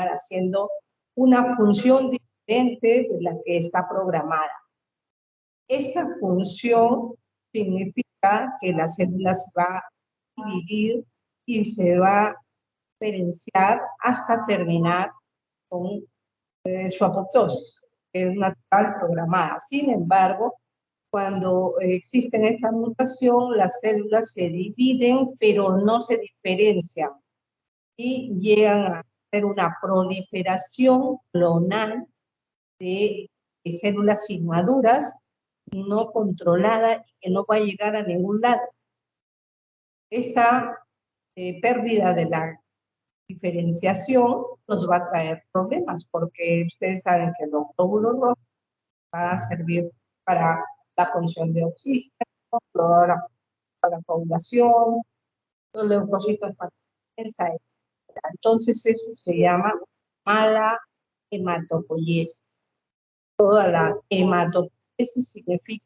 haciendo una función diferente de la que está programada. Esta función significa que la célula se va a dividir y se va a diferenciar hasta terminar con su apoptosis, que es natural programada. Sin embargo, cuando existe esta mutación, las células se dividen, pero no se diferencian y llegan a hacer una proliferación clonal de células inmaduras, no controlada y que no va a llegar a ningún lado. Esta pérdida de la diferenciación nos va a traer problemas, porque ustedes saben que los glóbulos rojos van a servir para la función de oxígeno, para la coagulación, los leucocitos para la defensa, etc. Entonces eso se llama mala hematopoiesis. Toda la hematopoiesis significa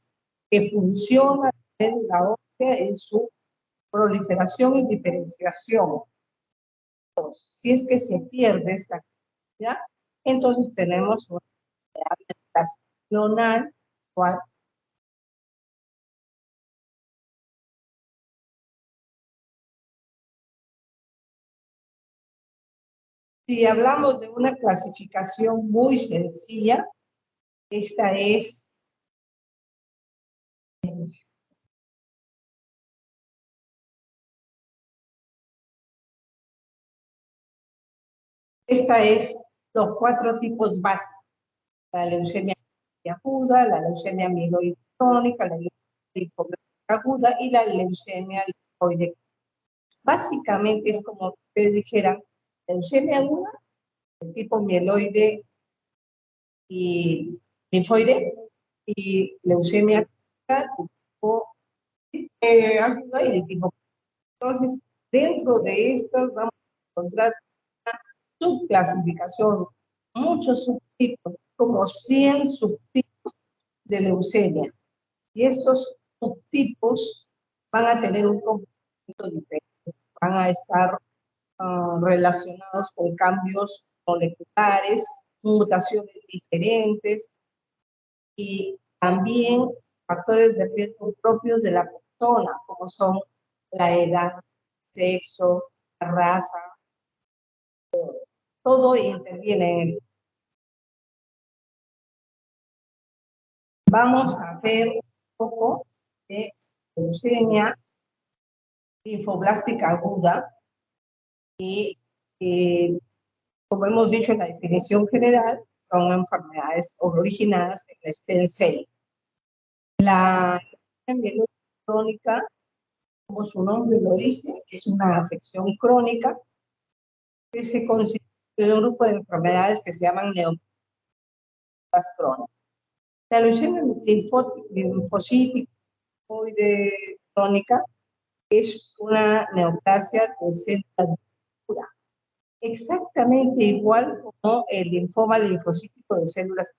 que funciona en la ósea en su proliferación y diferenciación. Entonces, si es que se pierde esta actividad, entonces tenemos una mutación clonal, cual si hablamos de una clasificación muy sencilla, esta es los 4 tipos básicos: la leucemia aguda, la leucemia mieloide crónica, la linfoblastia aguda y la leucemia linfoide. Básicamente es como ustedes dijeran, leucemia aguda, de tipo mieloide y linfoide, y leucemia de tipo aguda y de tipo. Entonces, dentro de estas vamos a encontrar una subclasificación, muchos subtipos, como 100 subtipos de leucemia. Y estos subtipos van a tener un comportamiento diferente, van a estar relacionados con cambios moleculares, mutaciones diferentes y también factores de riesgo propios de la persona, como son la edad, sexo, la raza, todo interviene en el. Vamos a ver un poco de leucemia linfoblástica aguda y, como hemos dicho en la definición general, son enfermedades originadas en el stem cell. La mieloide crónica, como su nombre lo dice, es una afección crónica que se constituye de un grupo de enfermedades que se llaman neoplasias crónicas. La leucemia linfocítica crónica es una neoplasia de células puras, exactamente igual como el linfoma linfocítico de células,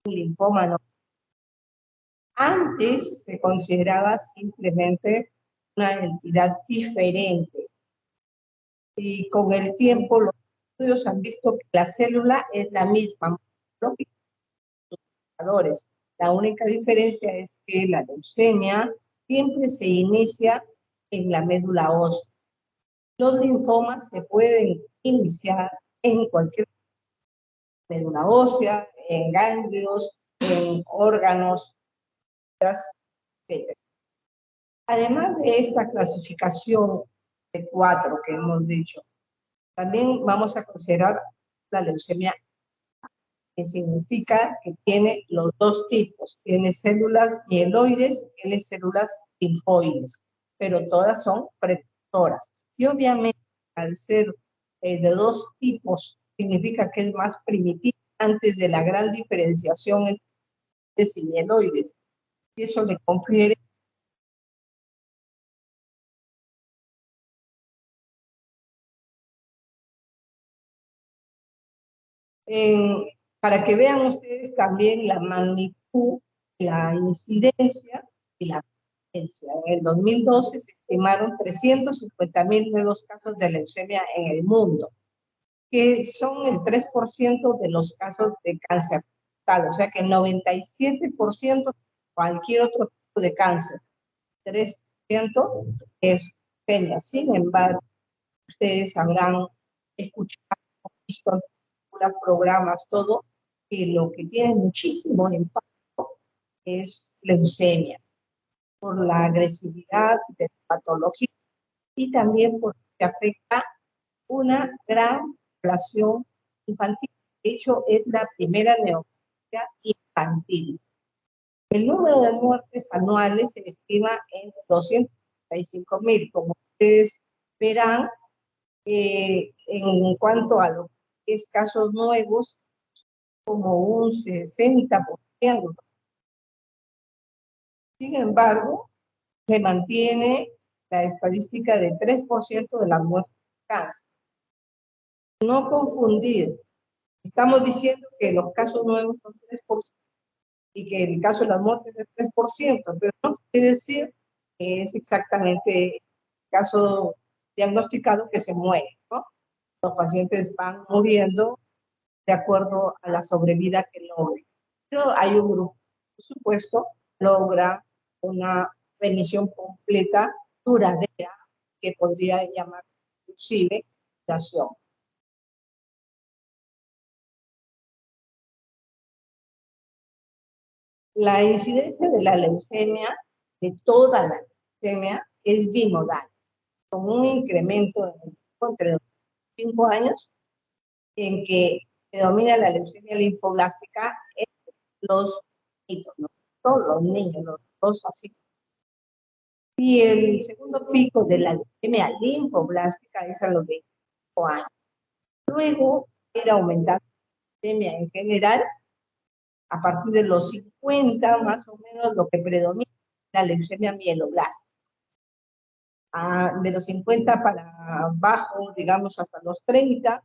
un linfoma no. Antes se consideraba simplemente una entidad diferente, y con el tiempo los estudios han visto que la célula es la misma, la única diferencia es que la leucemia siempre se inicia en la médula ósea. Los linfomas se pueden iniciar en cualquier médula ósea, en ganglios, en órganos, etc. Además de esta clasificación de 4 que hemos dicho, también vamos a considerar la leucemia, que significa que tiene los 2 tipos, tiene células mieloides y tiene células linfoides, pero todas son precursores. Y obviamente, al ser de 2 tipos, significa que es más primitiva antes de la gran diferenciación entre y mieloides. Y eso le confiere para que vean ustedes también la magnitud, la incidencia y la presencia. En el 2012 se estimaron 350,000 nuevos casos de leucemia en el mundo. que son el 3% de los casos de cáncer total, o sea que el 97% cualquier otro tipo de cáncer, 3% es leucemia. Sin embargo, ustedes habrán escuchado, visto los programas, todo, que lo que tiene muchísimo impacto es leucemia, por la agresividad de la patología y también porque afecta una gran población infantil. De hecho, es la primera neoplasia infantil. El número de muertes anuales se estima en 235.000. Como ustedes verán, en cuanto a los casos nuevos, como un 60%. Sin embargo, se mantiene la estadística de 3% de las muertes de cáncer. No confundir. Estamos diciendo que los casos nuevos son 3% y que el caso de las muertes es 3%, pero no quiere decir que es exactamente el caso diagnosticado que se muere, ¿no? Los pacientes van muriendo de acuerdo a la sobrevida que logren. Pero hay un grupo, por supuesto, logra una remisión completa, duradera, que podría llamar inclusive curación. La incidencia de la leucemia, de toda la leucemia, es bimodal, con un incremento entre los 5 años en que predomina la leucemia linfoblástica en los niños, ¿no? Todos los niños, los dos así. Y el segundo pico de la leucemia linfoblástica es a los 25 años. Luego era aumentar la leucemia en general a partir de los 50, más o menos, lo que predomina la leucemia mieloblástica. De los 50 para abajo, digamos hasta los 30,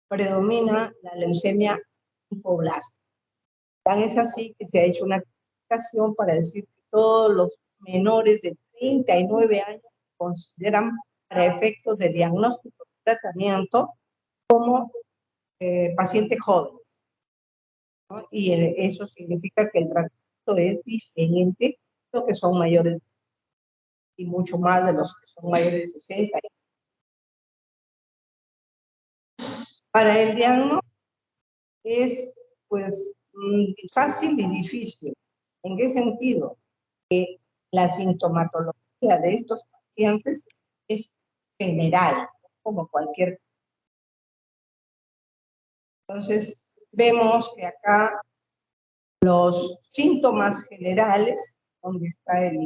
predomina la leucemia linfoblástica. Tan es así que se ha hecho una clasificación para decir que todos los menores de 39 años se consideran para efectos de diagnóstico y tratamiento como pacientes jóvenes, ¿no? Y eso significa que el tratamiento es diferente de los que son mayores y mucho más de los que son mayores de 60. Para el diagnóstico es pues fácil y difícil. ¿En qué sentido? La sintomatología de estos pacientes es general, como cualquier. Entonces, vemos que acá los síntomas generales, donde está el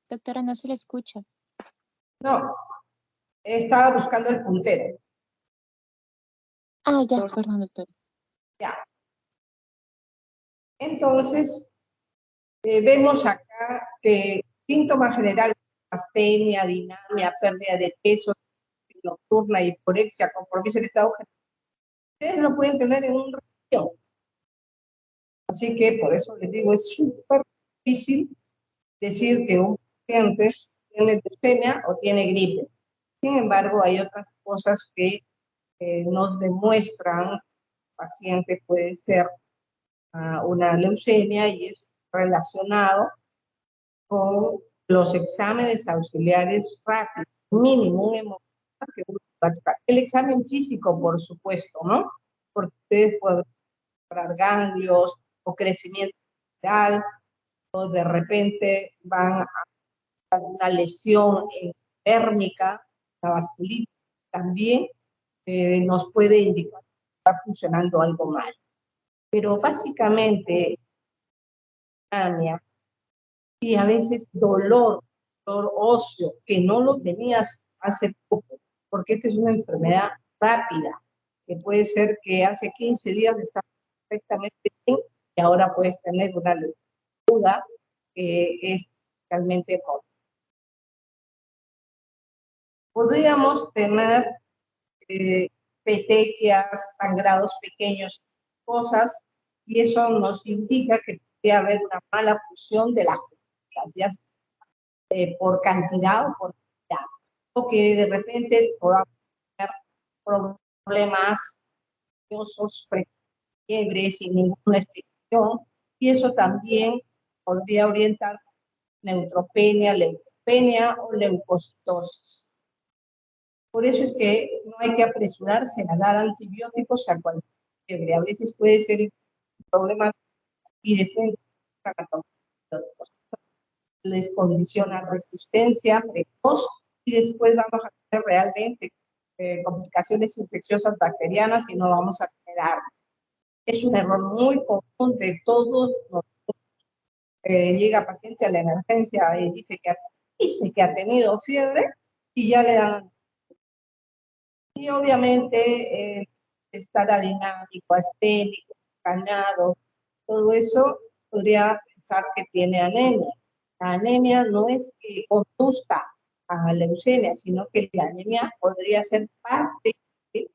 Doctora, no se le escucha. No, estaba buscando el puntero. Ah, ya, perdón, doctora. Ya. Entonces, vemos acá que síntomas generales, astenia, dinamia, pérdida de peso nocturna, hiporexia, compromiso del estado general, ustedes lo pueden tener en un ratio. Así que por eso les digo, es súper difícil decir que un paciente tiene leucemia o tiene gripe. Sin embargo, hay otras cosas que nos demuestran que el paciente puede ser una leucemia y es relacionado con los exámenes auxiliares rápidos, mínimo un hemograma que uno va a tocar. El examen físico, por supuesto, ¿no? Porque ustedes pueden encontrar ganglios o crecimiento general, o de repente van a una lesión térmica, la vasculitis también nos puede indicar que está funcionando algo mal. Pero básicamente, anemia y a veces dolor óseo, que no lo tenías hace poco, porque esta es una enfermedad rápida, que puede ser que hace 15 días estás perfectamente bien y ahora puedes tener una duda que es realmente joven. Podríamos tener petequias, sangrados pequeños, cosas, y eso nos indica que puede haber una mala fusión de las células, ya sea por cantidad o por calidad, o que de repente podamos tener problemas nerviosos, fiebre sin ninguna explicación, y eso también podría orientar neutropenia, leucopenia o leucocitosis. Por eso es que no hay que apresurarse a dar antibióticos a cualquier fiebre. A veces puede ser un problema y de frente les condiciona resistencia precoz y después vamos a tener realmente complicaciones infecciosas bacterianas y no vamos a tener algo. Es un error muy común de todos los llega paciente a la emergencia y dice que ha tenido fiebre y ya le dan. Y obviamente estar adinámico, asténico, ganado, todo eso podría pensar que tiene anemia. La anemia no es que conduzca a leucemia, sino que la anemia podría ser parte del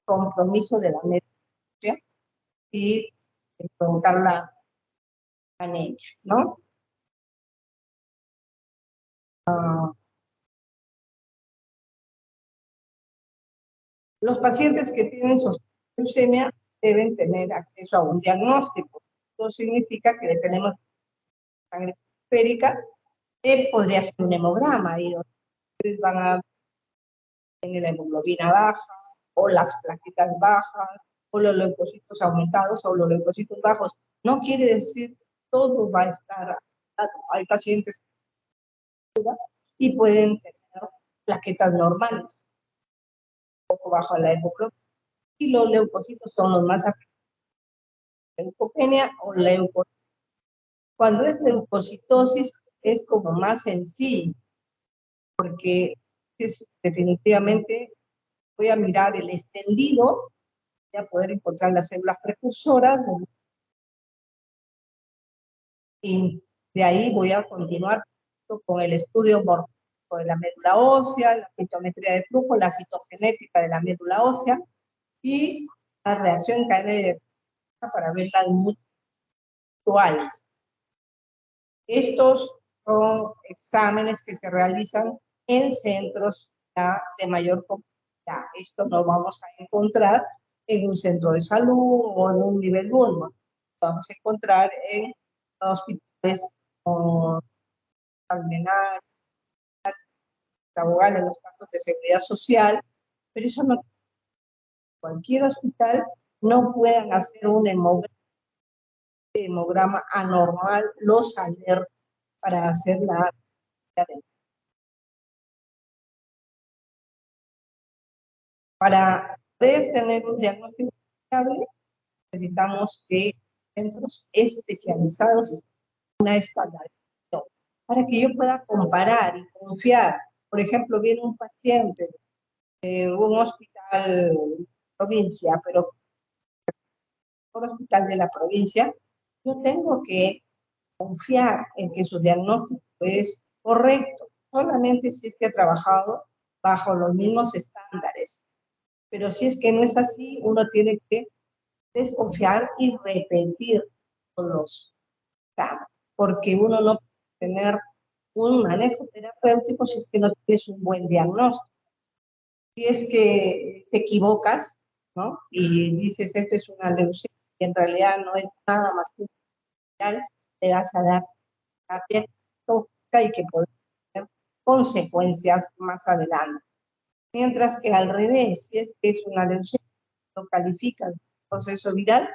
compromiso de la anemia y provocar la anemia, ¿no? Los pacientes que tienen sospecha de leucemia deben tener acceso a un diagnóstico. Eso significa que tenemos sangre periférica, podría ser un hemograma, y ustedes van a tener la hemoglobina baja, o las plaquetas bajas, o los leucocitos aumentados, o los leucocitos bajos. No quiere decir todo va a estar. Hay pacientes y pueden tener plaquetas normales, un poco bajo la hemoglobina, y los leucocitos son los más afectados. Leucopenia o leucocitosis. Cuando es leucocitosis es como más sencillo, porque definitivamente voy a mirar el extendido, voy a poder encontrar las células precursoras, y de ahí voy a continuar con el estudio morfológico de la médula ósea, la citometría de flujo, la citogenética de la médula ósea, y la reacción en cadena de para ver las mutuales. Estos son exámenes que se realizan en centros de mayor complejidad. Esto lo vamos a encontrar en un centro de salud o en un nivel 1. Lo vamos a encontrar en hospitales como Almenar, Abogal, en los casos de seguridad social, pero eso no, cualquier hospital no puedan hacer un hemograma anormal, los alerta para hacer la Para poder tener un diagnóstico fiable, necesitamos que centros especializados en una estandarización, para que yo pueda comparar y confiar. Por ejemplo, viene un paciente de un hospital provincia, pero un hospital de la provincia, yo tengo que confiar en que su diagnóstico es correcto, solamente si es que ha trabajado bajo los mismos estándares. Pero si es que no es así, uno tiene que desconfiar y repetir los exámenes, porque uno no puede tener un manejo terapéutico si es que no tienes un buen diagnóstico. Si es que te equivocas, ¿no? Y dices, esto es una leucemia, y en realidad no es nada más que un viral, te vas a dar terapia tóxica y que puede tener consecuencias más adelante. Mientras que al revés, si es que es una leucemia, lo califica el proceso viral,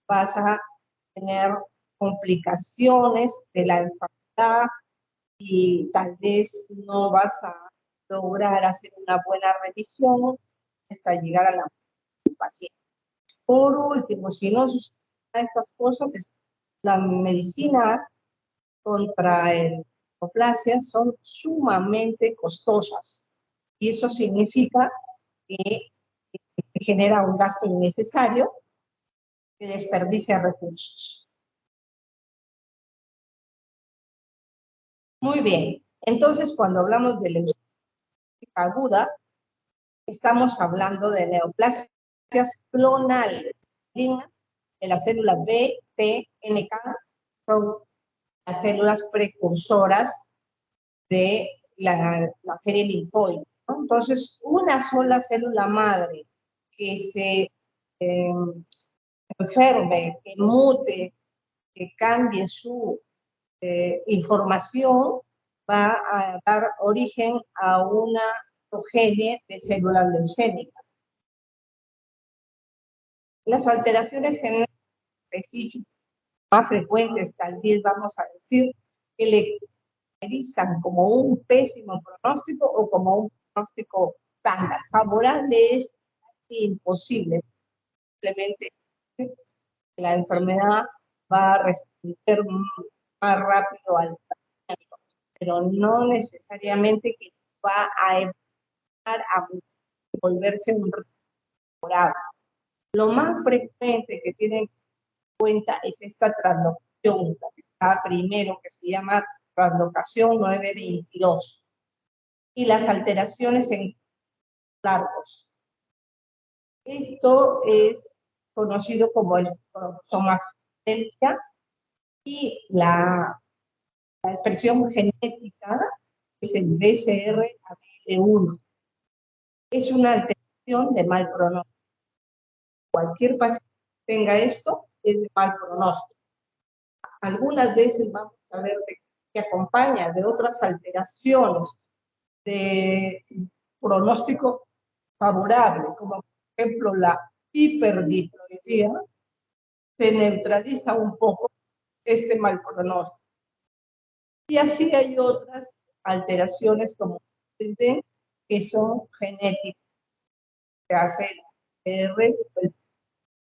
vas a tener complicaciones de la enfermedad y tal vez no vas a lograr hacer una buena revisión hasta llegar a la paciente. Por último, si no suceden estas cosas, la medicina contra el neoplasia son sumamente costosas, y eso significa que genera un gasto innecesario que desperdicia recursos. Muy bien, entonces cuando hablamos de leucemia aguda, estamos hablando de neoplasia clonales de las células B, T, NK son las células precursoras de la serie linfoide, ¿no? Entonces, una sola célula madre que se enferme, que mute, que cambie su información, va a dar origen a una progenie de células leucémicas. Las alteraciones genéticas específicas más frecuentes, tal vez vamos a decir, que le caracterizan como un pésimo pronóstico o como un pronóstico estándar. Favorable es imposible. Simplemente la enfermedad va a responder más rápido al tratamiento, pero no necesariamente que va a empezar a volverse un favorable. Lo más frecuente que tienen en cuenta es esta translocación, la que está primero, que se llama translocación 922, y las alteraciones en largos. Esto es conocido como el cromosoma Filadelfia, y la expresión genética es el BCR-ABL1. Es una alteración de mal pronóstico. Cualquier paciente que tenga esto es de mal pronóstico. Algunas veces vamos a ver que acompaña de otras alteraciones de pronóstico favorable, como por ejemplo la hiperdiploidía, se neutraliza un poco este mal pronóstico. Y así hay otras alteraciones, como ustedes ven, que son genéticas. Se hace el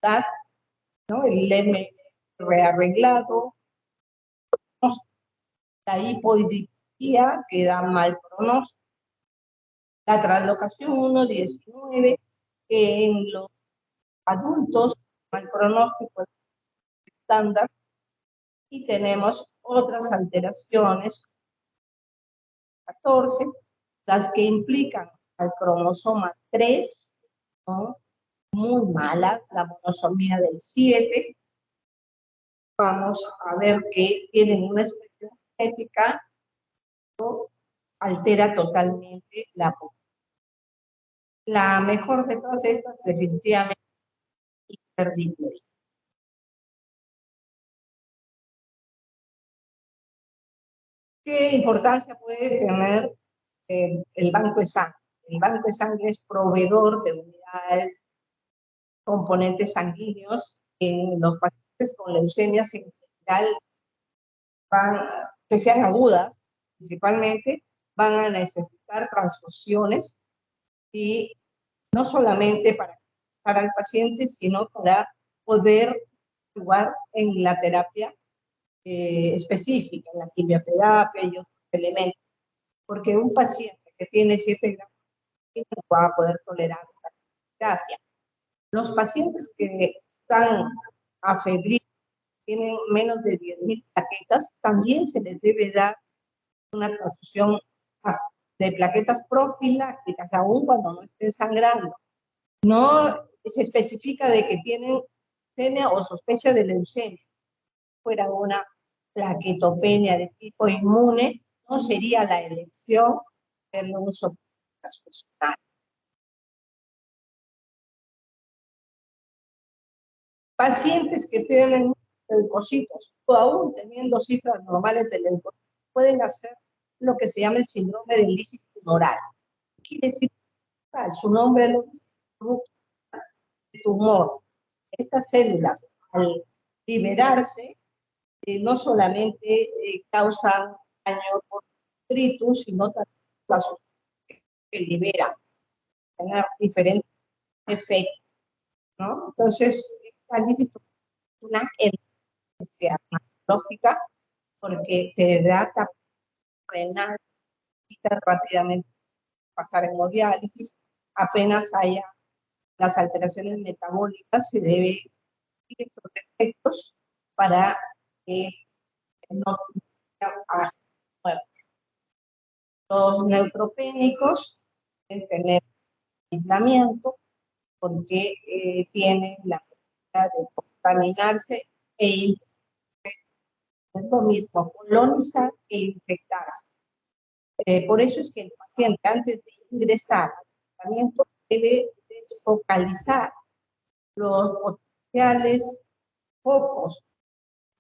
TAT, ¿no? El M rearreglado, la hipodiploidía, que da mal pronóstico, la translocación 1.19, que en los adultos mal pronóstico estándar, y tenemos otras alteraciones, 14, las que implican al cromosoma 3, ¿no? Muy malas, la monosomía del 7. Vamos a ver que tienen una expresión genética, ¿no? Altera totalmente la población. La mejor de todas estas, definitivamente, hiperdiploidía. ¿Qué importancia puede tener el banco de sangre? El banco de sangre es proveedor de unidades, componentes sanguíneos en los pacientes con leucemias en general, que sean agudas, principalmente, van a necesitar transfusiones, y no solamente para el paciente, sino para poder jugar en la terapia específica, en la quimioterapia y otros elementos, porque un paciente que tiene 7 gramos no va a poder tolerar la terapia. Los pacientes que están afeblidos, tienen menos de 10.000 plaquetas, también se les debe dar una transfusión de plaquetas profilácticas, aún cuando no estén sangrando. No se especifica de que tienen leucemia o sospecha de leucemia. Fuera una plaquetopenia de tipo inmune, no sería la elección del uso transfusional. Pacientes que tienen leucocitos, o aún teniendo cifras normales de leucocitos, pueden hacer lo que se llama el síndrome de lisis tumoral. Quiere decir, su nombre lo dice, tumor. Estas células, al liberarse, no solamente causan daño por detritus, sino también la sustancia que liberan, tener diferentes efectos, ¿no? Entonces, esta lisis es una emergencia lógica, porque te da renal, rápidamente pasar en hemodiálisis, apenas haya las alteraciones metabólicas, se debe ir estos efectos para que no haya muerte. Los neutropénicos deben tener aislamiento, porque tienen la posibilidad de contaminarse e infectarse. Es lo mismo colonizar e infectarse. Por eso es que el paciente, antes de ingresar al tratamiento, debe desfocalizar los potenciales focos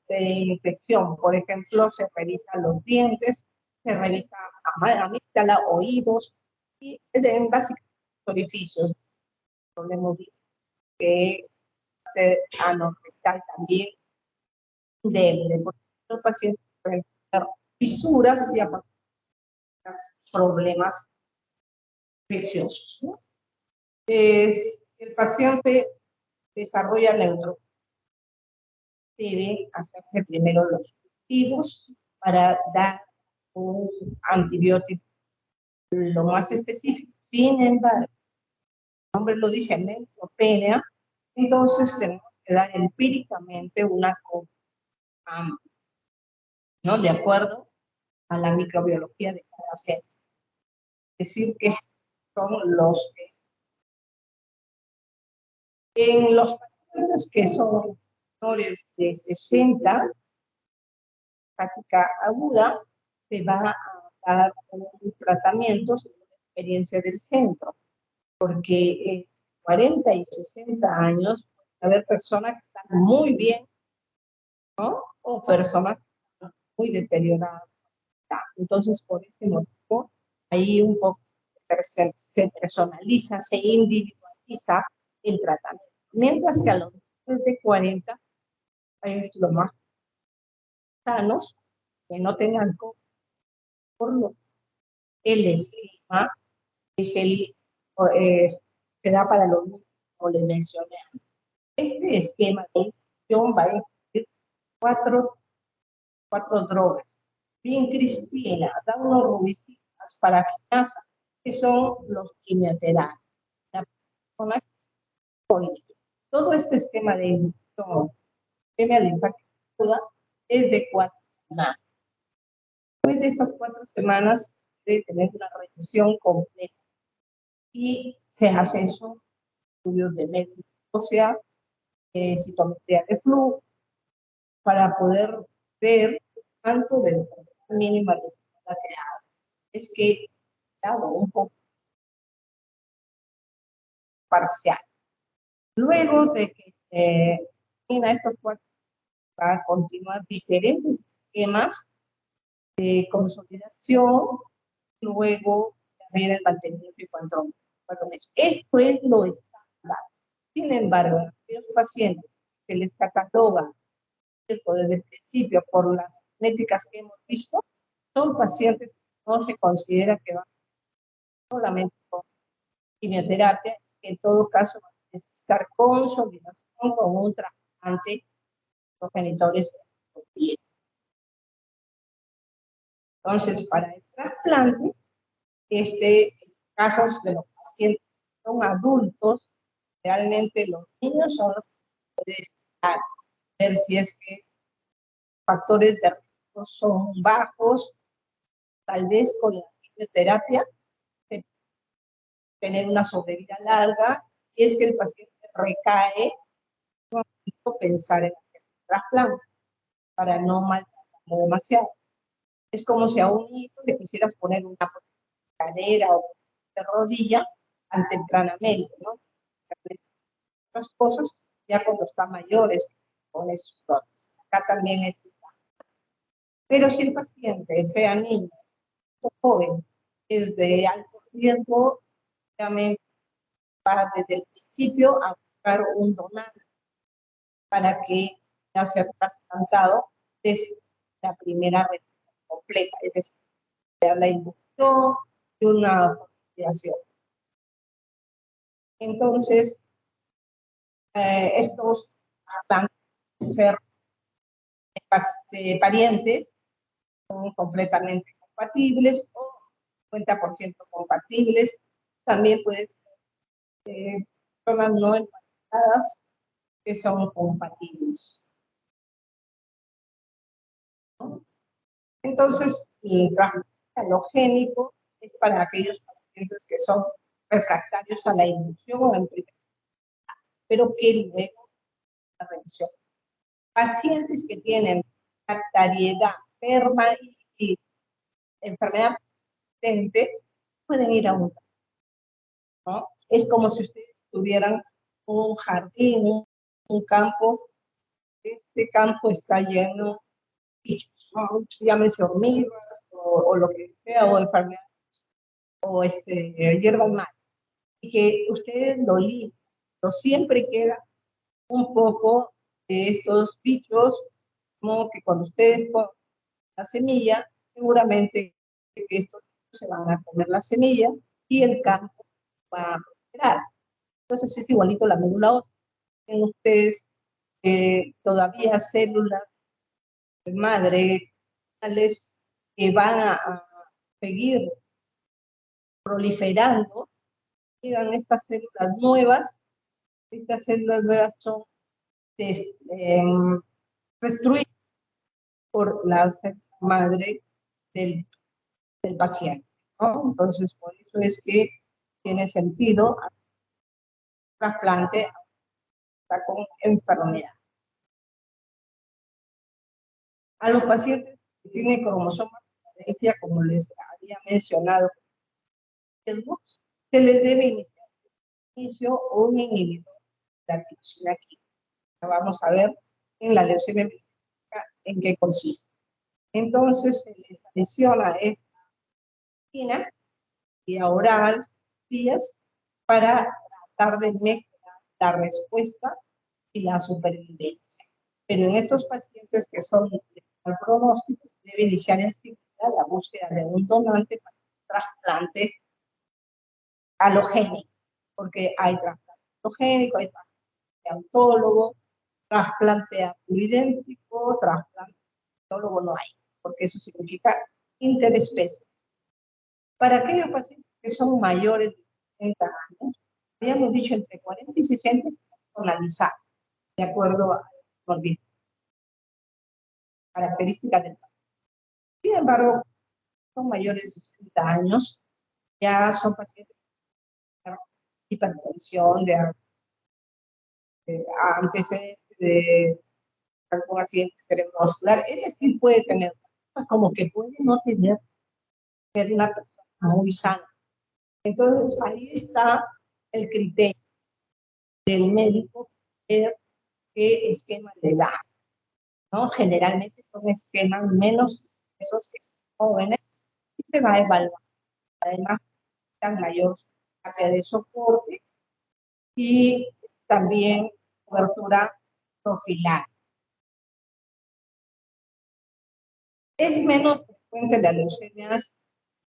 de infección. Por ejemplo, se revisan los dientes, se revisa amígdala, oídos, y en básicamente orificios. Podemos ver que anorrectal también débil. Por ejemplo, el paciente puede tener fisuras y aparte problemas infecciosos, ¿no? El paciente desarrolla neutro, debe hacerse primero los cultivos para dar un antibiótico lo más específico. Sin embargo, el nombre lo dice, neutropenia, entonces tenemos que dar empíricamente una amplia, ¿no? De acuerdo a la microbiología de cada centro. Es decir, que son los que en los pacientes que son menores de 60, hepática aguda, se va a dar un tratamiento según la experiencia del centro, porque en 40 y 60 años puede haber personas que están muy bien, ¿no? O personas que están muy deterioradas. Entonces, por ese motivo, ahí un poco se personaliza, se individualiza el tratamiento. Mientras que a los de 40 es lo más sanos, que no tengan por lo el esquema es se da para los niños, como les mencioné. Este esquema de infección va a incluir cuatro drogas. Bien, Cristina, da unos rubicinas para quinasa, que son los quimioterapias. La persona todo este esquema de infección, esquema linfática aguda, es de 4 semanas. Después de estas 4 semanas, debe tener una revisión completa. Y se hace eso, estudios de médica ósea, citometría de flujo, para poder ver cuánto de enfermedad mínima residual que hay. Es que, claro, un poco parcial. Luego de que termina estos 4, va a continuar diferentes esquemas de consolidación, luego también el mantenimiento y control. Esto es lo estándar. Sin embargo, en aquellos pacientes que se les cataloga desde el principio por las genéticas que hemos visto, son pacientes que no se considera que van solamente con quimioterapia, en todo caso van a necesitar consolidación con un trasplante progenitores. Entonces, para el trasplante, casos de los pacientes que son adultos, realmente los niños son los que pueden estar, ver si es que factores de riesgo son bajos, tal vez con la quimioterapia, tener una sobrevida larga, si es que el paciente recae, no pensar en hacer un trasplante para no maltratarlo demasiado. Es como si a un niño le quisieras poner una cadera o de rodilla tan tempranamente, ¿no? Otras cosas ya cuando está mayores, con esos prótesis. Acá también es igual. Pero si el paciente, sea niño o joven, es de alto riesgo, obviamente va desde el principio a buscar un donante para que pueda ser trasplantado desde la primera revisión completa, es decir, la inducción y una consolidación. Entonces, estos van a ser parientes, son completamente compatibles o 50% compatibles. También puede ser personas no emparentadas que son compatibles, ¿no? Entonces, el trasplante halogénico es para aquellos pacientes que son refractarios a la inducción en primer pero que luego la revisión. Pacientes que tienen bacteriedad y enfermedad persistente pueden ir a un, ¿no? Es como si ustedes tuvieran un jardín, un campo. Este campo está lleno de bichos, ¿no? Llámese hormigas o lo que sea, o enfermedades, o hierbas malas. Y que ustedes lo limpian, pero siempre queda un poco de estos bichos, como que cuando ustedes ponen la semilla, seguramente que estos se van a comer la semilla y el campo va a prosperar. Entonces es igualito la médula ósea. Tienen ustedes todavía células de madre que van a seguir proliferando, quedan estas células nuevas. Estas células nuevas son destruidas por la célula madre del paciente, ¿no? Entonces, por eso es que tiene sentido trasplante con enfermedad. A los pacientes que tienen cromosomas de herencia, como les había mencionado, se les debe iniciar un inhibidor de la tirosina química. Vamos a ver en la leucemia en qué consiste. Entonces, se les adiciona esta quina vía oral días para tratar de mejorar la respuesta y la supervivencia. Pero en estos pacientes que son al pronóstico, debe iniciar enseguida la búsqueda de un donante para un trasplante halogénico, porque hay trasplante halogénico, hay trasplante autólogo, trasplante idéntico, trasplante autólogo no hay, porque eso significa interespecie. Para aquellos pacientes que son mayores de 60 años, habíamos dicho entre 40 y 60 personalizados, de acuerdo a las características del paciente. Sin embargo, son mayores de 60 años, ya son pacientes de hipertensión, de antecedentes de algún accidente cerebrovascular, es decir, puede tener, como que puede no tener, ser una persona muy sana. Entonces, ahí está el criterio del médico, ver qué esquema le da, ¿no? Generalmente son esquemas menos esos que jóvenes y se va a evaluar. Además, tan mayor terapia de soporte y también cobertura profiláctica. Es menos frecuente las leucemias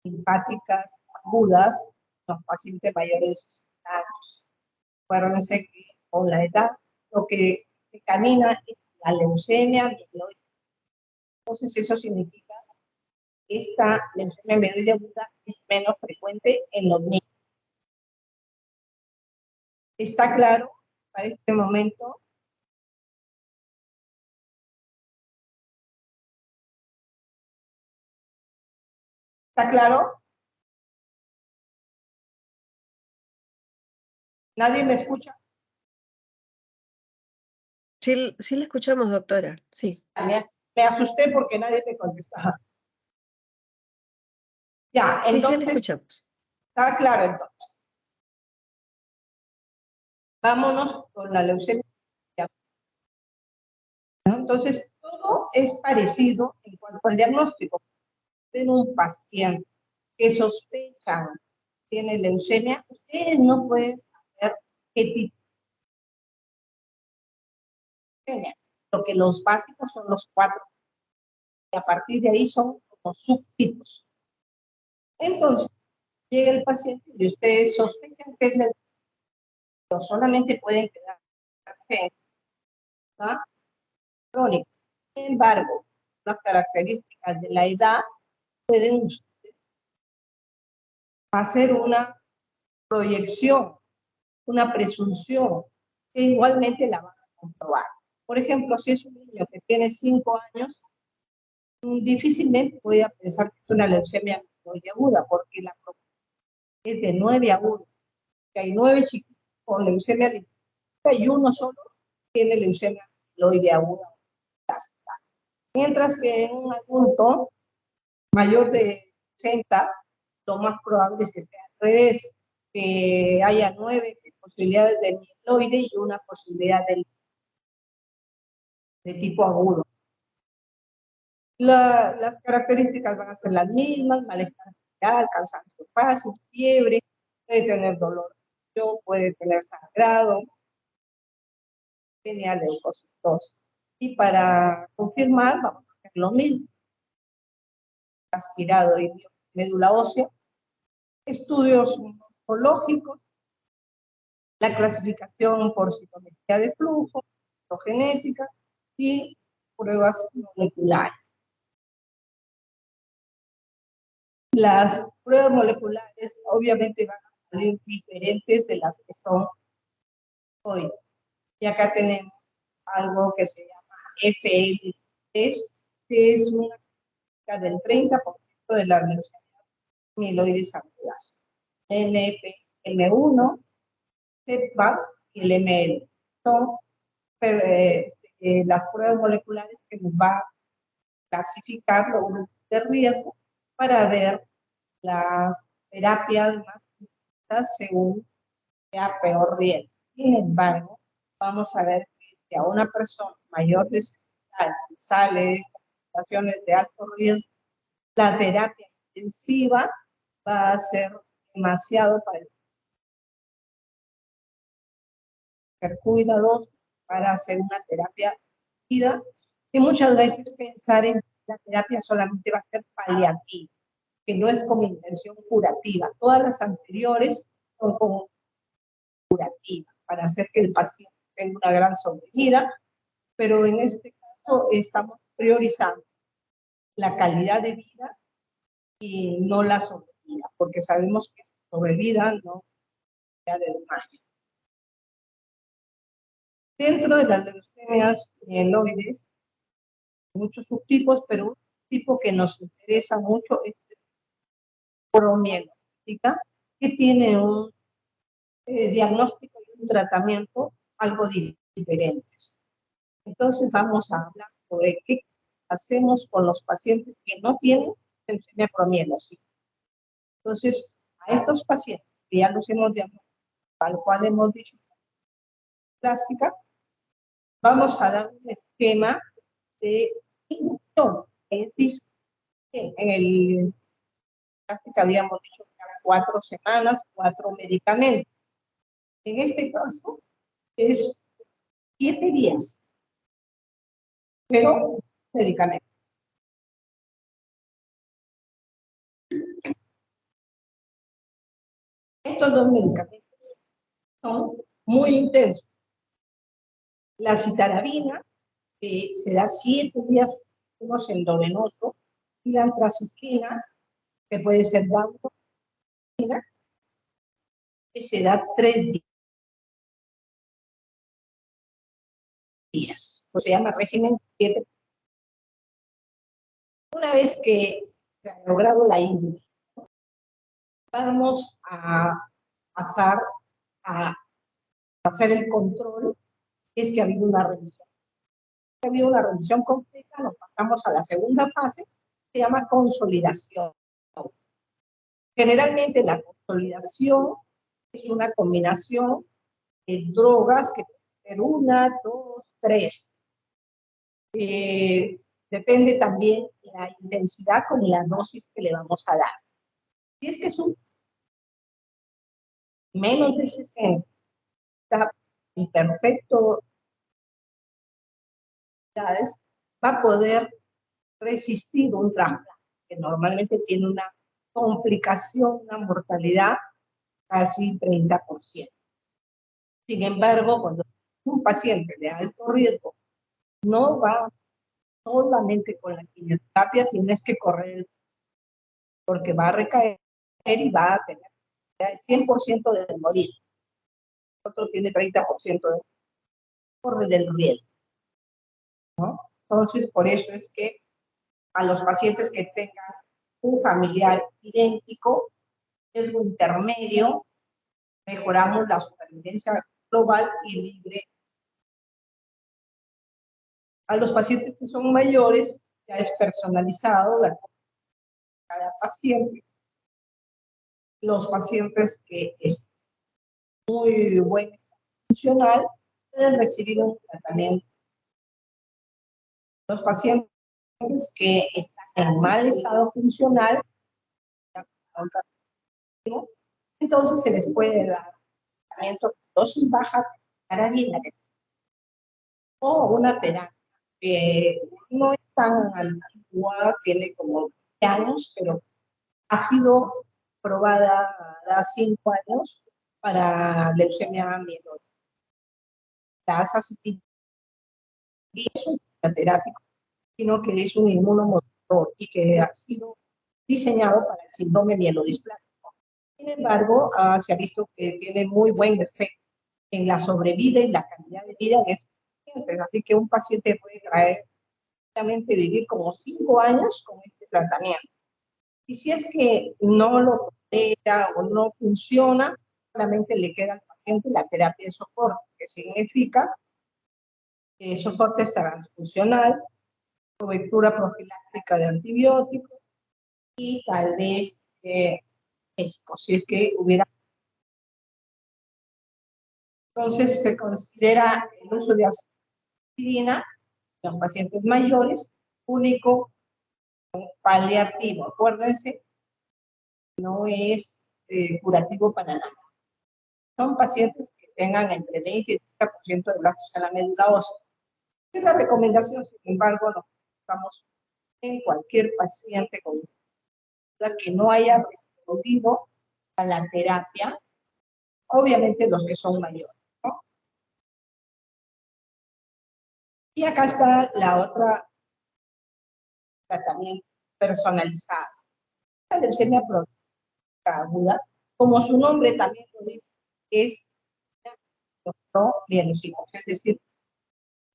linfáticas agudas en los pacientes mayores de 60 años. Acuérdense que con la edad lo que se camina es la leucemia mieloide. Entonces eso significa que esta leucemia mieloide aguda es menos frecuente en los niños. ¿Está claro para este momento? ¿Está claro? ¿Nadie me escucha? Sí, sí la escuchamos, doctora, sí. Me asusté porque nadie me contestaba. Ya, Sí, entonces, sí la escuchamos. está claro entonces. Vámonos con la leucemia. ¿No? Entonces, todo es parecido en cuanto al diagnóstico. En un paciente que sospechan tiene leucemia, ustedes no pueden saber qué tipo de leucemia, porque los básicos son los 4, y a partir de ahí son como subtipos. Entonces, llega el paciente y ustedes sospechan que es leucemia, pero solamente pueden quedar crónica. Sin embargo, las características de la edad pueden hacer una proyección, una presunción, que igualmente la van a comprobar. Por ejemplo, si es un niño que tiene 5 años, difícilmente voy a pensar que es una leucemia mieloide aguda, porque la probabilidad es de 9 a 1, que hay 9 chiquitos con leucemia linfática y uno solo tiene leucemia mieloide aguda metastásica. Mientras que en un adulto mayor de 60, lo más probable es que sea al revés, que haya 9 posibilidades de mieloide y una posibilidad de tipo agudo. Las características van a ser las mismas: malestar general, cansancio fácil, fiebre, puede tener dolor, puede tener sangrado, tenía leucocitosis. Y para confirmar, vamos a hacer lo mismo: aspirado y médula ósea, estudios morfológicos, la clasificación por citometría de flujo, genética y pruebas moleculares. Las pruebas moleculares obviamente van a salir diferentes de las que son hoy. Y acá tenemos algo que se llama FL3, que es una del 30% de las leucemias mieloides agudas. NPM1, CEPA y el ML. Son las pruebas moleculares que nos va a clasificar los grupos de riesgo para ver las terapias más utilizadas según sea peor riesgo. Sin embargo, vamos a ver que si a una persona mayor de 60 años sale de situaciones de alto riesgo, la terapia intensiva va a ser demasiado para ser cuidadoso para hacer una terapia vida, y muchas veces pensar en la terapia solamente va a ser paliativa, que no es con intención curativa. Todas las anteriores son como curativas, para hacer que el paciente tenga una gran sobrevida, pero en este caso estamos priorizando la calidad de vida y no la sobrevida, porque sabemos que sobrevida no es de humano. Dentro de las leucemias mieloides, muchos subtipos, pero un tipo que nos interesa mucho es promielótica, que tiene un diagnóstico y un tratamiento algo diferentes. Entonces vamos a hablar sobre qué hacemos con los pacientes que no tienen leucemia promielócica. Entonces, a estos pacientes que ya los hemos diagnosticado, al cual hemos dicho plástica, vamos a dar un esquema de inducción. En el plástica habíamos dicho que eran 4 semanas, 4 medicamentos. En este caso es 7 días, pero medicamentos. Estos 2 medicamentos son muy intensos. La citarabina, que se da 7 días endovenoso, y la antraciclina, que puede ser vancomicina, que se da 3 días. Se llama régimen 7. Una vez que se ha logrado la inducción, vamos a pasar a hacer el control. Es que ha habido una revisión. Si ha habido una revisión completa, nos pasamos a la segunda fase, se llama consolidación. Generalmente la consolidación es una combinación de drogas que pueden ser 1, 2, 3. Depende también de la intensidad con la dosis que le vamos a dar. Si es que es un menos de 60, está en perfecto, va a poder resistir un trasplante, que normalmente tiene una complicación, una mortalidad casi 30%. Sin embargo, cuando un paciente de alto riesgo no va solamente con la quimioterapia, tienes que correr, porque va a recaer y va a tener el 100% de morir. Otro tiene 30% de correr el riesgo, ¿no? Entonces, por eso es que a los pacientes que tengan un familiar idéntico, riesgo intermedio, mejoramos la supervivencia global y libre. A los pacientes que son mayores ya es personalizado de acuerdo a cada paciente. Los pacientes que es muy buen funcional pueden recibir un tratamiento. Los pacientes que están en mal estado funcional, entonces se les puede dar tratamiento dosis baja para bien o una terapia que no es tan antigua, tiene como 20 años, pero ha sido probada hace 5 años para leucemia mieloide. La azacitidina es una terapia, sino que es un inmunomodulador y que ha sido diseñado para el síndrome mielodisplásico. Sin embargo, se ha visto que tiene muy buen efecto en la sobrevida y la calidad de vida de estos pacientes. Así que un paciente puede vivir como 5 años con este tratamiento. Y si es que no lo tolera o no funciona, solamente le queda al paciente la terapia de soporte, que significa soporte transfusional, cobertura profiláctica de antibióticos y tal vez si es que hubiera. Entonces se considera el uso de aspirina en los pacientes mayores único paliativo. Acuérdense, no es curativo para nada. Son pacientes que tengan entre 20 y 30% de blastos en la médula ósea. Es la recomendación, sin embargo, nos estamos en cualquier paciente con que no haya respondido a la terapia, obviamente los que son mayores, ¿no? Y acá está la otra tratamiento personalizado. La leucemia próxica aguda, como su nombre también lo dice, es no mielocitos, es decir,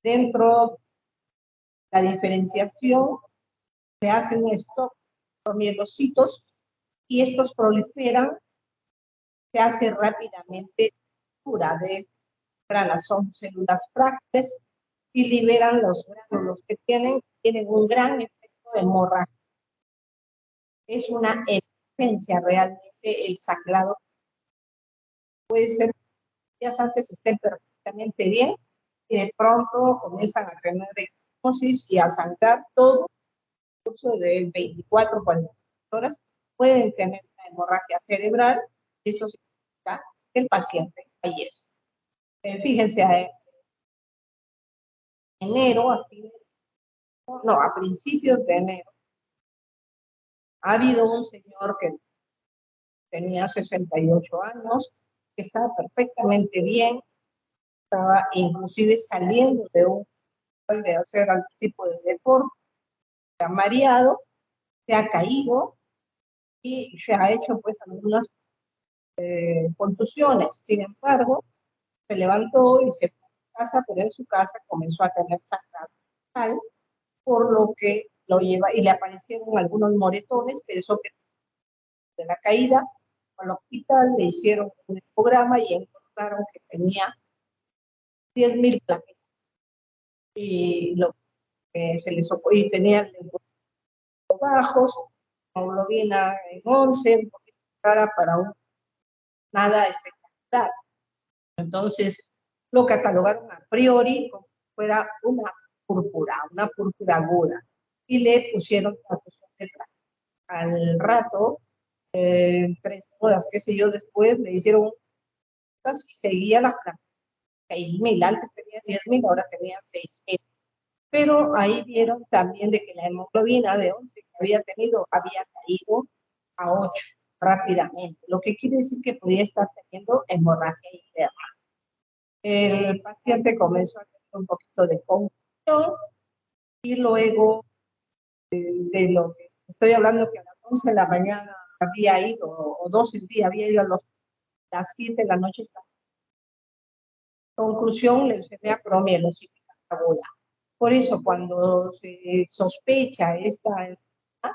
dentro de la diferenciación se hace un stock de mielocitos y estos proliferan, se hace rápidamente cura de estas granas, son células frágiles y liberan los gránulos que tienen un gran efecto de hemorragia. Es una emergencia realmente el sangrado. Puede ser que días antes estén perfectamente bien y de pronto comienzan a tener ectosis y a sangrar todo el curso de 24 o 48 horas. Pueden tener una hemorragia cerebral y eso significa que el paciente fallece. Fíjense, enero, a principios de enero, ha habido un señor que tenía 68 años, que estaba perfectamente bien, estaba inclusive saliendo de hacer algún tipo de deporte, se ha mareado, se ha caído y se ha hecho pues algunas contusiones. Sin embargo, se levantó y se fue a casa, pero en su casa comenzó a tener sangrado, por lo que lo lleva y le aparecieron algunos moretones, pensó que de la caída, al hospital le hicieron un ecograma y encontraron que tenía 10.000 plaquetas y lo que se les y tenía bajos, hemoglobina en 11, un poquito cara para nada espectacular. Entonces lo catalogaron a priori como si fuera una púrpura aguda y le pusieron transfusión de plasma. Al rato, 3 horas, qué sé yo, después le hicieron y seguía la placa. 6.000, antes tenía 10.000, ahora tenía 6.000. Pero ahí vieron también de que la hemoglobina de 11 que había tenido había caído a 8 rápidamente, lo que quiere decir que podía estar teniendo hemorragia interna. El paciente comenzó a tener un poquito de confusión y luego de lo que estoy hablando que a las 11 de la mañana había ido, o 12 del día había ido a las 7 de la noche. Conclusión, leucemia promielocítica aguda. Por eso, cuando se sospecha esta enfermedad,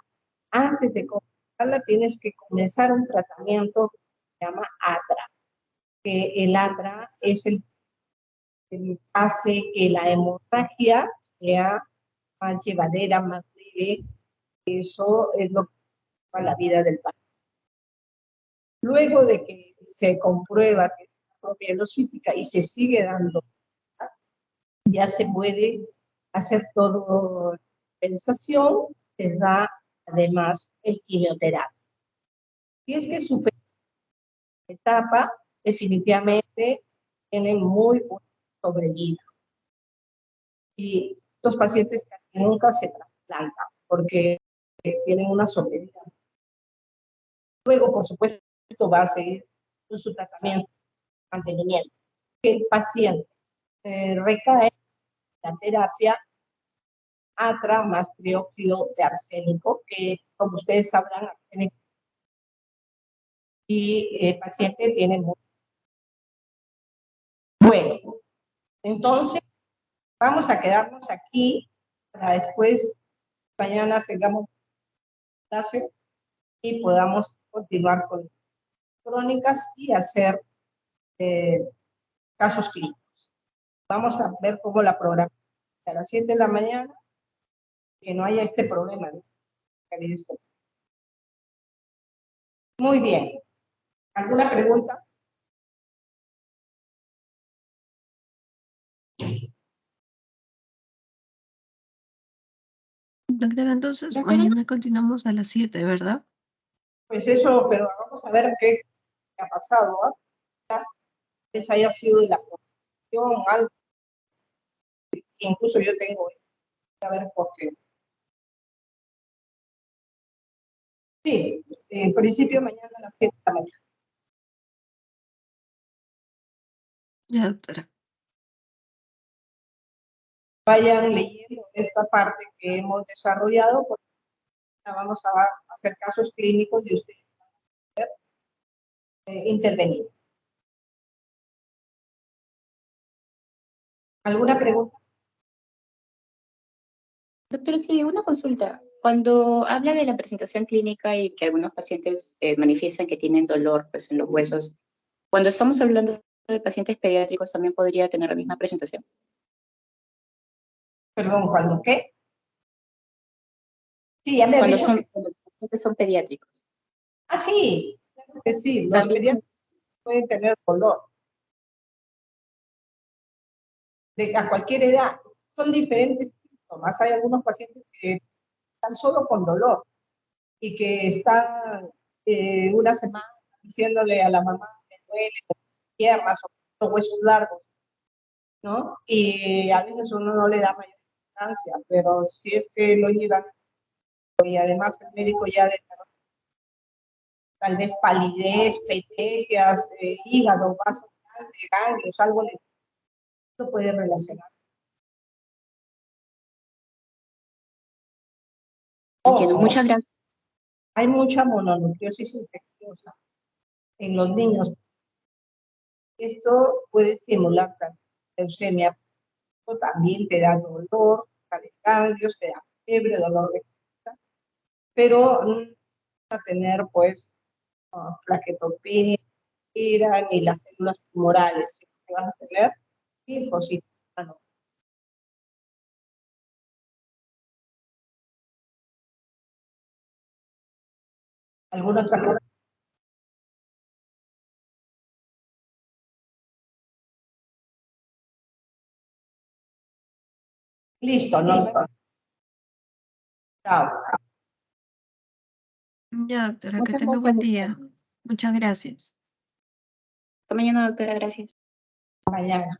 antes de comenzarla tienes que comenzar un tratamiento que se llama ATRA. que el ATRA es el que hace que la hemorragia sea más llevadera, más leve. Eso es lo que va la vida del paciente. Luego de que se comprueba que es propielocítica y se sigue dando, ya se puede hacer todo compensación, se da además el quimioterapia. Si es que supera la etapa, definitivamente tienen muy buena sobrevida. Y estos pacientes casi nunca se trasplantan porque tienen una sobrevida. Luego, por supuesto, va a seguir con su tratamiento, mantenimiento. El paciente recae en la terapia ATRA más trióxido de arsénico, que como ustedes sabrán, arsénico, y el paciente tiene mucho. Bueno, entonces vamos a quedarnos aquí para después, mañana tengamos clase y podamos continuar con crónicas y hacer casos clínicos. Vamos a ver cómo la programa a las 7 de la mañana, que no haya este problema, ¿no? Muy bien. ¿Alguna pregunta? Doctora, entonces Doctora, mañana continuamos a las 7, ¿verdad? Pues eso, pero vamos a ver qué ha pasado, ¿ah? Esa haya sido de la producción, algo que incluso yo tengo, a ver por qué. Sí, en principio mañana a las 7 de la mañana. Ya, doctora. Vayan leyendo esta parte que hemos desarrollado, porque vamos a hacer casos clínicos y ustedes van a poder intervenir. ¿Alguna pregunta? doctora, sí, una consulta. Cuando habla de la presentación clínica y que algunos pacientes manifiestan que tienen dolor pues, en los huesos, cuando estamos hablando de pacientes pediátricos, ¿también podría tener la misma presentación? Perdón, ¿cuándo qué? Sí, ya me ha dicho que... Cuando los pacientes son pediátricos. Ah, sí, claro que sí, los También, pediatras pueden tener dolor a cualquier edad. Son diferentes síntomas. Hay algunos pacientes que están solo con dolor y que están una semana diciéndole a la mamá que duele las piernas o los huesos largos, ¿no? Y a veces uno no le da mayor importancia, pero si es que lo llevan y además el médico ya detecta tal vez palidez, petequias, hígado, vasos ganglios, algo le puede relacionar. entiendo. Ojo, Muchas gracias. hay mucha mononucleosis infecciosa en los niños. Esto puede estimular la leucemia, también te da dolor, te da ganglios, te da fiebre, dolor de cabeza, pero no vas a tener pues plaquetopenia ni las células tumorales, sino que vas a tener linfocitos. ¿Alguna otra cosa? Listo, nos vemos. Chao. Ya, doctora, que Muchas tenga gracias, buen doctora. día. Muchas gracias. Hasta mañana, doctora. Gracias. Mañana.